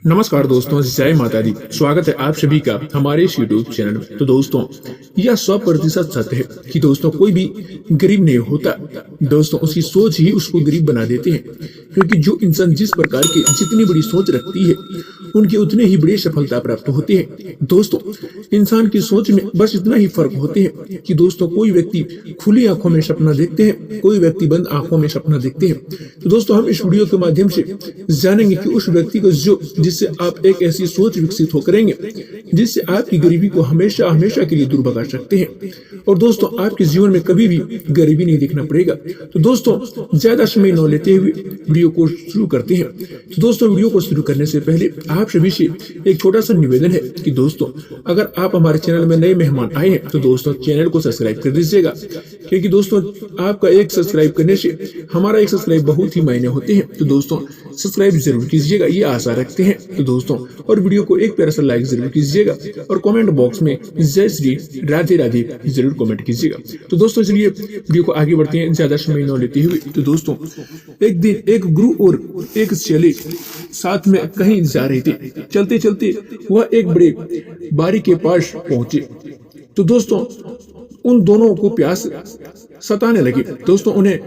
नमस्कार दोस्तों, जय माता दी। स्वागत है आप सभी का हमारे इस यूट्यूब चैनल में। तो दोस्तों, यह 100% सत्य है कि दोस्तों कोई भी गरीब नहीं होता। दोस्तों, उसकी सोच ही उसको गरीब बना देते हैं, क्योंकि जो इंसान जिस प्रकार की जितनी बड़ी सोच रखती है उनकी उतने ही बड़ी सफलता प्राप्त होती है। दोस्तों, इंसान की सोच में बस इतना ही फर्क होते हैं कि दोस्तों कोई व्यक्ति खुली आंखों में सपना देखते हैं, कोई व्यक्ति बंद आंखों में सपना देखते हैं। तो दोस्तों, हम इस वीडियो के माध्यम से जानेंगे कि उस व्यक्ति को जिससे आप एक ऐसी सोच विकसित हो करेंगे जिससे आपकी गरीबी को हमेशा हमेशा के लिए दूर भगा सकते हैं, और दोस्तों आपके जीवन में कभी भी गरीबी नहीं देखना पड़ेगा। तो दोस्तों, ज्यादा समय न लेते हुए वीडियो को शुरू करते हैं। तो दोस्तों, वीडियो को शुरू करने से पहले आप सभी से एक छोटा सा निवेदन है कि दोस्तों, अगर आप हमारे चैनल में नए मेहमान आए हैं तो दोस्तों चैनल को सब्सक्राइब कर दीजिएगा, क्योंकि दोस्तों आपका एक सब्सक्राइब करने से हमारा एक सब्सक्राइब बहुत ही मायने होते हैं। तो दोस्तों सब्सक्राइब जरूर कीजिएगा, ये आशा रखते हैं। तो दोस्तों, और वीडियो को एक प्यारा सा लाइक जरूर कीजिएगा, और कमेंट बॉक्स में जय श्री राधे राधे जरूर कमेंट कीजिएगा। तो दोस्तों चलिए वीडियो को आगे बढ़ते हैं, ज्यादा समय न लेते हुए। तो दोस्तों, एक दिन एक गुरु और एक चेले साथ में कहीं जा रहे थे। चलते चलते वह एक बड़े बारी के पास पहुंचे। तो दोस्तों उन दोनों को प्यास सताने लगी। दोस्तों, उन्हें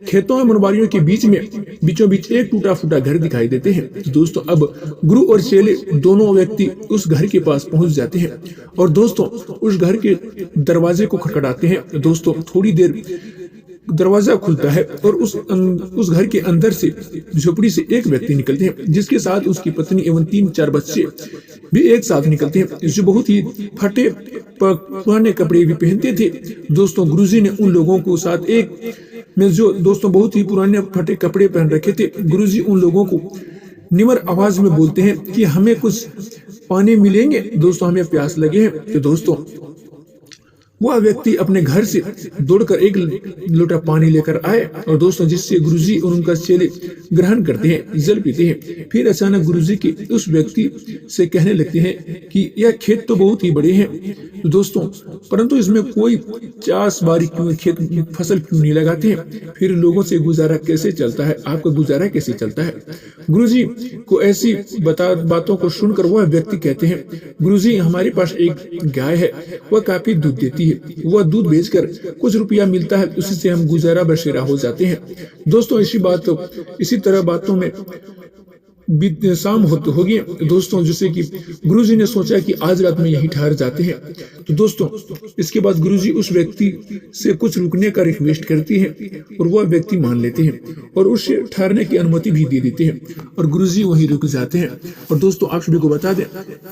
खेतों और मनबारियों के बीचों बीच एक टूटा फूटा घर दिखाई देते हैं। तो दोस्तों, अब गुरु और चेले दोनों व्यक्ति उस घर के पास पहुंच जाते हैं, और दोस्तों उस घर के दरवाजे को खटखटाते हैं। दोस्तों, थोड़ी देर दरवाजा खुलता है और उस घर के अंदर से झोपड़ी से एक व्यक्ति निकलते हैं, जिसके साथ उसकी पत्नी एवं 3-4 बच्चे भी एक साथ निकलते हैं, जो बहुत ही फटे पुराने कपड़े भी पहनते थे। दोस्तों, गुरुजी ने उन लोगों को साथ एक में जो दोस्तों बहुत ही पुराने फटे कपड़े पहन रखे थे, गुरुजी उन लोगों को निमर आवाज में बोलते हैं कि हमें कुछ पानी मिलेंगे, दोस्तों हमें प्यास लगे है। तो दोस्तों वह व्यक्ति अपने घर से दौड़कर एक लोटा पानी लेकर आए, और दोस्तों जिससे गुरुजी और उनका चेले ग्रहण करते हैं, जल पीते हैं। फिर अचानक गुरुजी की उस व्यक्ति से कहने लगते हैं कि यह खेत तो बहुत ही बड़े हैं, तो दोस्तों परंतु इसमें कोई चास बारी क्यों खेत फसल क्यों नहीं लगाते हैं? फिर लोगों से गुजारा कैसे चलता है? आपका गुजारा कैसे चलता है? गुरुजी को ऐसी बातों को सुनकर वह व्यक्ति कहते हैं, गुरुजी हमारे पास एक गाय है, वह काफी दूध देती है, वह दूध बेचकर कुछ रुपया मिलता है, उसी से हम गुजारा बसेरा हो जाते हैं। दोस्तों इसी तरह बातों में शाम होगी। दोस्तों जैसे कि गुरुजी ने सोचा कि आज रात में यहीं ठहर जाते हैं। तो दोस्तों इसके बाद गुरुजी उस व्यक्ति से कुछ रुकने का रिक्वेस्ट करती है, और वह व्यक्ति मान लेते हैं और उसे ठहरने की अनुमति भी दे देते हैं, और गुरुजी वहीं रुक जाते हैं। और दोस्तों आप सभी को बता दें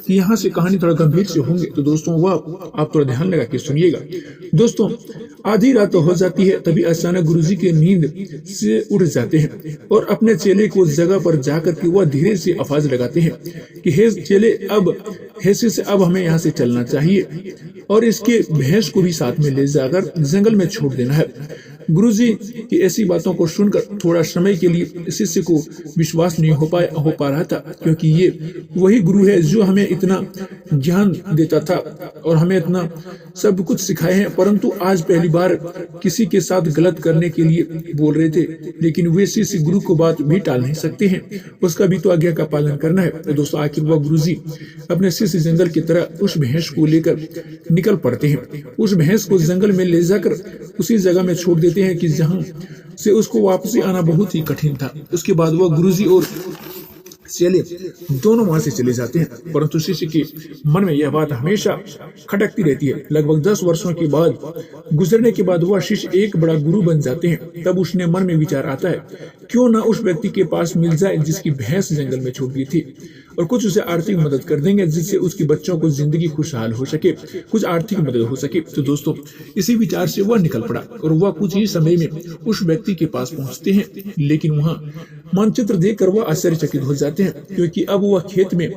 कि यहाँ से कहानी थोड़ा गंभीर से होंगे, तो दोस्तों वह आप थोड़ा ध्यान लगा के सुनिएगा। दोस्तों आधी रात हो जाती है, तभी अचानक गुरुजी के नींद से उठ जाते हैं और अपने चेले को जगह पर जाकर के वह धीरे से आवाज लगाते हैं कि हे चेले, अब हमें यहाँ से चलना चाहिए, और इसके भैंस को भी साथ में ले जाकर जंगल में छोड़ देना है। गुरुजी की ऐसी बातों को सुनकर थोड़ा समय के लिए शिष्य को विश्वास नहीं हो पा रहा था, क्योंकि ये वही गुरु है जो हमें इतना ज्ञान देता था और हमें इतना सब कुछ सिखाए हैं, परंतु आज पहली बार किसी के साथ गलत करने के लिए बोल रहे थे। लेकिन वे शिष्य गुरु को बात भी टाल नहीं सकते हैं, उसका भी तो आज्ञा का पालन करना है। तो दोस्तों आखिर वह गुरुजी अपने शिष्य जंगल की तरह उस भैंस को लेकर निकल पड़ते हैं। उस भैंस को जंगल में ले जाकर उसी जगह में छोड़ देते हैं कि जहां से उसको वापसी आना बहुत ही कठिन था। उसके बाद वह गुरुजी और चेले दोनों वहां से चले जाते हैं, परंतु शिष्य के मन में यह बात हमेशा खटकती रहती है। लगभग 10 वर्षों के बाद गुजरने के बाद वह शिष्य एक बड़ा गुरु बन जाते हैं। तब उसने मन में विचार आता है, क्यों ना उस व्यक्ति के पास मिल जाए जिसकी भैंस जंगल में छूट गई थी, और कुछ उसे आर्थिक मदद कर देंगे जिससे उसके बच्चों को जिंदगी खुशहाल हो सके, कुछ आर्थिक मदद हो सके। तो दोस्तों इसी विचार से वह निकल पड़ा, और वह कुछ ही समय में उस व्यक्ति के पास पहुंचते हैं। लेकिन वहां मानचित्र देखकर वह आश्चर्यचकित हो जाते हैं, क्योंकि अब वह खेत में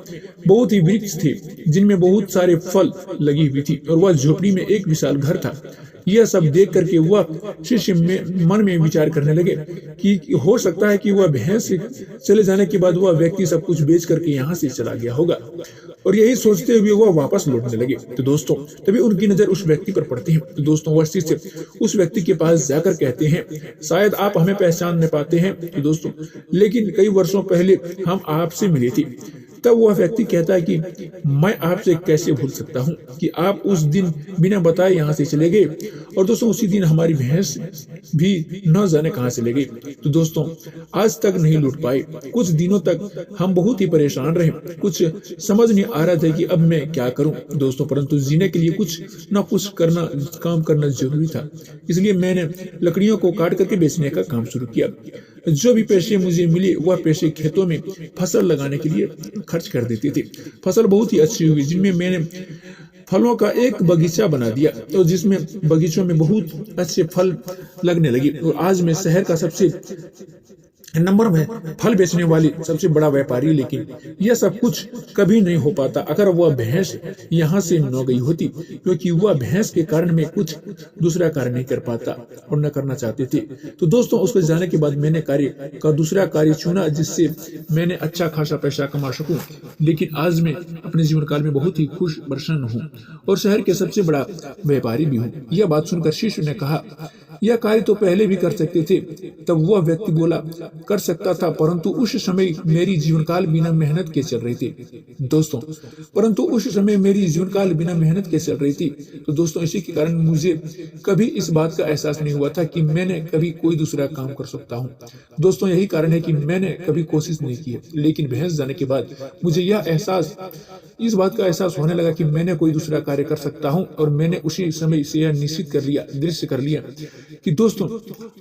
बहुत ही वृक्ष थे जिनमें बहुत सारे फल लगी हुई थी, और वह झोपड़ी में एक विशाल घर था। यह सब देख करके वह शिष्य मन में विचार करने लगे कि हो सकता है कि वह भैंस चले जाने के बाद वह व्यक्ति सब कुछ बेच करके यहाँ से चला गया होगा, और यही सोचते हुए वह वापस लौटने लगे। तो दोस्तों तभी उनकी नजर उस व्यक्ति पर पड़ती है। तो दोस्तों वह शिष्य उस व्यक्ति के पास जाकर कहते हैं, शायद आप हमें पहचान नहीं पाते हैं तो दोस्तों, लेकिन कई वर्षों पहले हम आपसे मिले थे। तब वह व्यक्ति कहता है कि मैं आपसे कैसे भूल सकता हूँ कि आप उस दिन बिना बताए यहाँ से चले गए, और दोस्तों उसी दिन हमारी भैंस भी न जाने कहाँ चले गई। तो दोस्तों आज तक नहीं लौट पाए। कुछ दिनों तक हम बहुत ही परेशान रहे, कुछ समझ नहीं आ रहा था कि अब मैं क्या करूं दोस्तों, परंतु जीने के लिए कुछ न कुछ काम करना जरूरी था। इसलिए मैंने लकड़ियों को काट करके बेचने का काम शुरू किया। जो भी पैसे मुझे मिले वह पैसे खेतों में फसल लगाने के लिए खर्च कर देते थे। फसल बहुत ही अच्छी हुई, जिनमें मैंने फलों का एक बगीचा बना दिया, तो जिसमें बगीचों में बहुत अच्छे फल लगने लगे। और आज मैं शहर का सबसे नंबर में फल बेचने वाली सबसे बड़ा व्यापारी। लेकिन यह सब कुछ कभी नहीं हो पाता अगर वह भैंस यहाँ से न गई होती, क्योंकि वह भैंस के कारण मैं कुछ दूसरा कार्य नहीं कर पाता और न करना चाहते थे। तो दोस्तों उसको जाने के बाद मैंने दूसरा कार्य चुना, जिससे मैंने अच्छा खासा पैसा कमा सकूं। लेकिन आज मैं अपने जीवन काल में बहुत ही खुश प्रसन्न हूँ और शहर के सबसे बड़ा व्यापारी भी हूँ। यह बात सुनकर शिष्य ने कहा, यह कार्य तो पहले भी कर सकते थे। तब वह व्यक्ति बोला, कर सकता था, परंतु उस समय मेरी जीवन काल बिना मेहनत के चल रही थी। दोस्तों परंतु उस समय मेरी जीवन काल बिना मेहनत के चल रही थी। तो दोस्तों इसी के कारण मुझे कभी इस बात का एहसास नहीं हुआ था कि मैंने कभी कोई दूसरा काम कर सकता हूँ। दोस्तों यही कारण है कि मैंने कभी कोशिश नहीं की है। लेकिन भैंस जाने के बाद मुझे इस बात का एहसास होने लगा कि मैंने कोई दूसरा कार्य कर सकता हूँ, और मैंने उसी समय से यह निश्चित कर लिया कि दोस्तों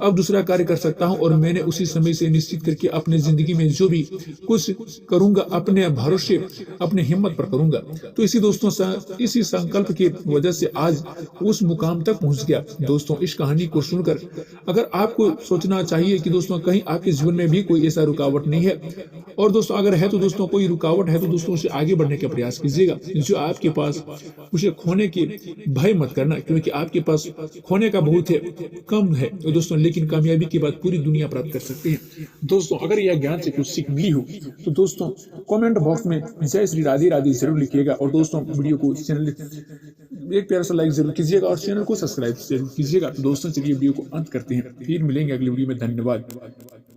अब दूसरा कार्य कर सकता हूँ, और मैंने उसी समय से निश्चित करके अपने जिंदगी में जो भी कुछ करूंगा अपने भरोसे अपने हिम्मत पर करूंगा। तो इसी संकल्प की वजह से आज उस मुकाम तक पहुंच गया। दोस्तों इस कहानी को सुनकर अगर आपको सोचना चाहिए कि दोस्तों कहीं आपके जीवन में भी कोई ऐसा रुकावट नहीं है, और दोस्तों अगर है तो दोस्तों कोई रुकावट है तो दोस्तों उसे आगे बढ़ने का प्रयास कीजिएगा। जो आपके पास उसे खोने के भय मत करना, क्योंकि आपके पास खोने का बहुत है, कम है तो दोस्तों, लेकिन कामयाबी के बाद पूरी दुनिया प्राप्त कर सकते हैं। दोस्तों अगर यह ज्ञान से कुछ सीख मिली हो तो दोस्तों कमेंट बॉक्स में जय श्री राधे राधे जरूर लिखिएगा, और दोस्तों वीडियो को चैनल एक प्यारा सा लाइक जरूर कीजिएगा और चैनल को सब्सक्राइब जरूर कीजिएगा। दोस्तों चलिए वीडियो को अंत करते हैं, फिर मिलेंगे अगली वीडियो में। धन्यवाद।